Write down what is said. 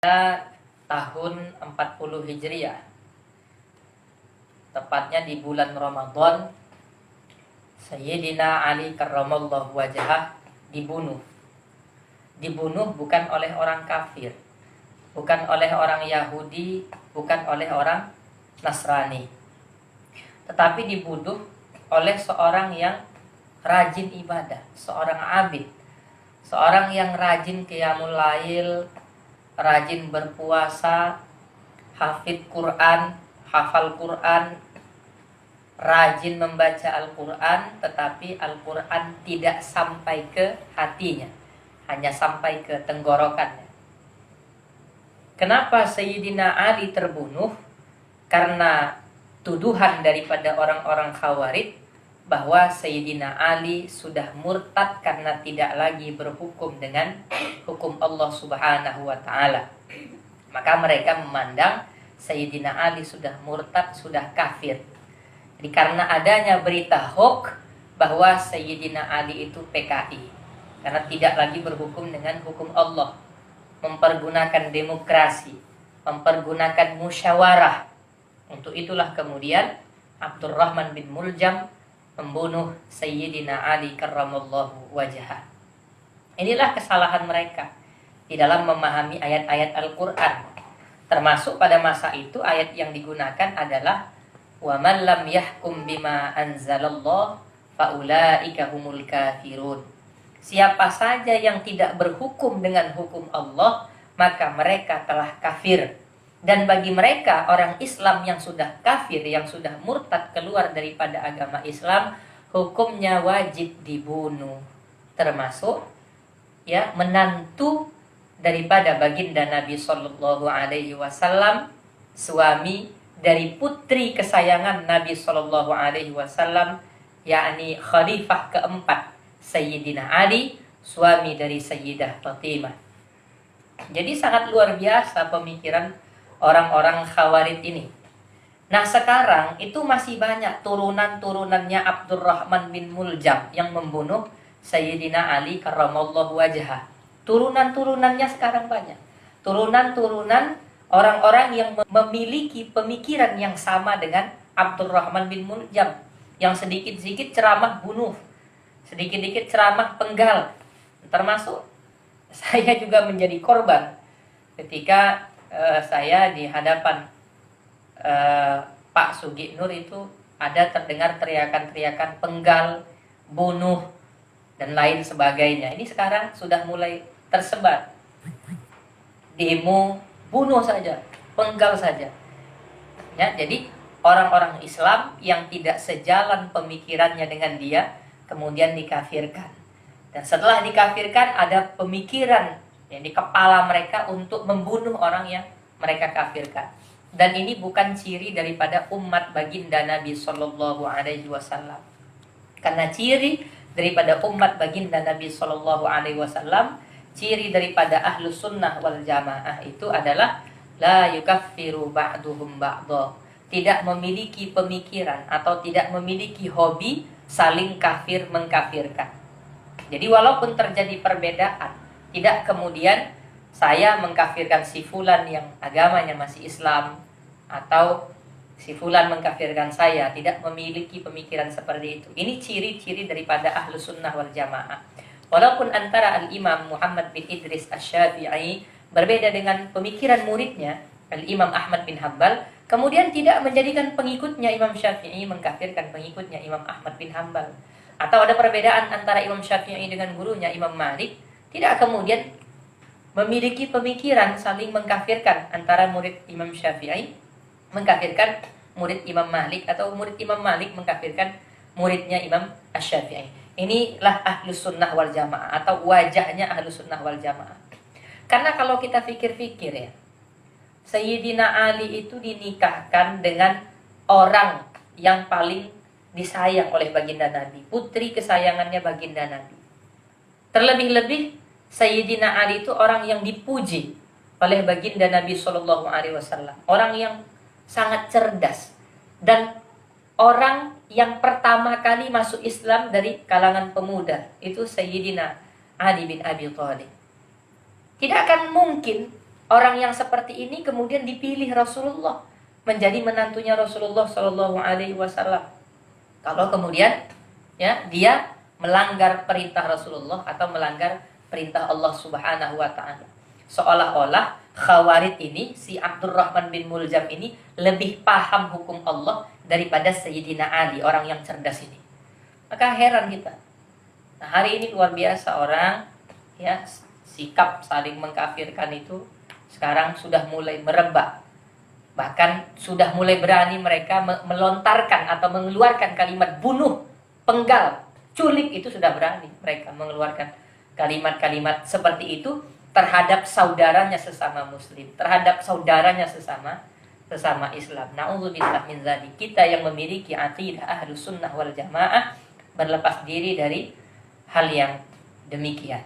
tahun 40 Hijriah, tepatnya di bulan Ramadan, Sayyidina Ali karramallahu wajhah dibunuh. Dibunuh bukan oleh orang kafir, bukan oleh orang Yahudi, bukan oleh orang Nasrani, tetapi dibunuh oleh seorang yang rajin ibadah, seorang abid, seorang yang rajin qiyamul lail, rajin berpuasa, hafid Quran, hafal Quran, rajin membaca Al-Quran, tetapi Al-Quran tidak sampai ke hatinya, hanya sampai ke tenggorokannya. Kenapa Sayyidina Ali terbunuh? Karena tuduhan daripada orang-orang Khawarij bahwa Sayyidina Ali sudah murtad karena tidak lagi berhukum dengan hukum Allah Subhanahu wa ta'ala. Maka mereka memandang Sayyidina Ali sudah murtad, sudah kafir. Jadi karena adanya berita hoax bahwa Sayyidina Ali itu PKI, karena tidak lagi berhukum dengan hukum Allah, mempergunakan demokrasi, mempergunakan musyawarah. Untuk itulah kemudian Abdurrahman bin Muljam membunuh Sayyidina Ali karramallahu wajhah. Inilah kesalahan mereka di dalam memahami ayat-ayat Al-Quran. Termasuk pada masa itu ayat yang digunakan adalah wa man lam yahkum bima anzalallah faulaika humul kafirun. Siapa saja yang tidak berhukum dengan hukum Allah, maka mereka telah kafir. Dan bagi mereka, orang Islam yang sudah kafir, yang sudah murtad keluar daripada agama Islam, hukumnya wajib dibunuh. Termasuk ya menantu daripada baginda Nabi Shallallahu Alaihi Wasallam, suami dari putri kesayangan Nabi Shallallahu Alaihi Wasallam, yakni Khalifah keempat Sayyidina Ali, suami dari Sayyidah Fatimah. Jadi sangat luar biasa pemikiran orang-orang Khawarij ini. Nah sekarang itu masih banyak turunan-turunannya Abdurrahman bin Muljam yang membunuh Sayyidina Ali karramallahu wajhah. Turunan-turunannya sekarang banyak. Turunan-turunan orang-orang yang memiliki pemikiran yang sama dengan Abdurrahman bin Muljam, yang sedikit-sedikit ceramah bunuh, sedikit-sedikit ceramah penggal. Termasuk saya juga menjadi korban ketika saya di hadapan Pak Sugi Nur itu ada terdengar teriakan-teriakan penggal, bunuh, dan lain sebagainya. Ini sekarang sudah mulai tersebar. Demo, bunuh saja, penggal saja. Ya, jadi orang-orang Islam yang tidak sejalan pemikirannya dengan dia kemudian dikafirkan. Dan setelah dikafirkan ada pemikiran yang di kepala mereka untuk membunuh orang yang mereka kafirkan. Dan ini bukan ciri daripada umat baginda Nabi Sallallahu Alaihi Wasallam. Karena ciri daripada umat baginda Nabi Sallallahu Alaihi Wasallam, ciri daripada ahlus sunnah wal jamaah itu adalah la yukaffiru ba'duhum ba'dha. Tidak memiliki pemikiran atau tidak memiliki hobi saling kafir mengkafirkan. Jadi walaupun terjadi perbedaan, tidak kemudian saya mengkafirkan si fulan yang agamanya masih Islam, atau si fulan mengkafirkan saya, tidak memiliki pemikiran seperti itu. Ini ciri-ciri daripada ahlus sunnah wal jamaah. Walaupun antara al-imam Muhammad bin Idris Asy-Syafi'i berbeda dengan pemikiran muridnya al-imam Ahmad bin Hanbal, kemudian tidak menjadikan pengikutnya Imam Syafi'i mengkafirkan pengikutnya Imam Ahmad bin Hanbal. Atau ada perbedaan antara Imam Syafi'i dengan gurunya Imam Malik, tidak kemudian memiliki pemikiran saling mengkafirkan antara murid Imam Syafi'i mengkafirkan murid Imam Malik, atau murid Imam Malik mengkafirkan muridnya Imam Asy-Syafi'i. Inilah ahlus sunnah wal jamaah, atau wajahnya ahlus sunnah wal jamaah. Karena kalau kita pikir-pikir ya, Sayyidina Ali itu dinikahkan dengan orang yang paling disayang oleh baginda Nabi, putri kesayangannya baginda Nabi. Terlebih-lebih Sayyidina Ali itu orang yang dipuji oleh baginda Nabi Shallallahu Alaihi Wasallam, orang yang sangat cerdas dan orang yang pertama kali masuk Islam dari kalangan pemuda itu Sayyidina Ali bin Abi Thalib. Tidak akan mungkin Orang yang seperti ini kemudian dipilih Rasulullah menjadi menantunya Rasulullah Shallallahu Alaihi Wasallam. Kalau kemudian ya dia melanggar perintah Rasulullah atau melanggar perintah Allah Subhanahu Wa Taala, seolah-olah Khawarij ini, si Abdurrahman bin Muljam ini lebih paham hukum Allah daripada Sayyidina Ali, orang yang cerdas ini. Maka heran kita. Nah, hari ini luar biasa orang ya sikap saling mengkafirkan itu sekarang sudah mulai merebak. Bahkan sudah mulai berani mereka melontarkan atau mengeluarkan kalimat bunuh, penggal, culik, itu sudah berani mereka mengeluarkan kalimat-kalimat seperti itu terhadap saudaranya sesama muslim, terhadap saudaranya sesama Islam. Na'udzubillah min dzalik. Kita yang memiliki aqidah Ahlus Sunnah wal Jamaah berlepas diri dari hal yang demikian.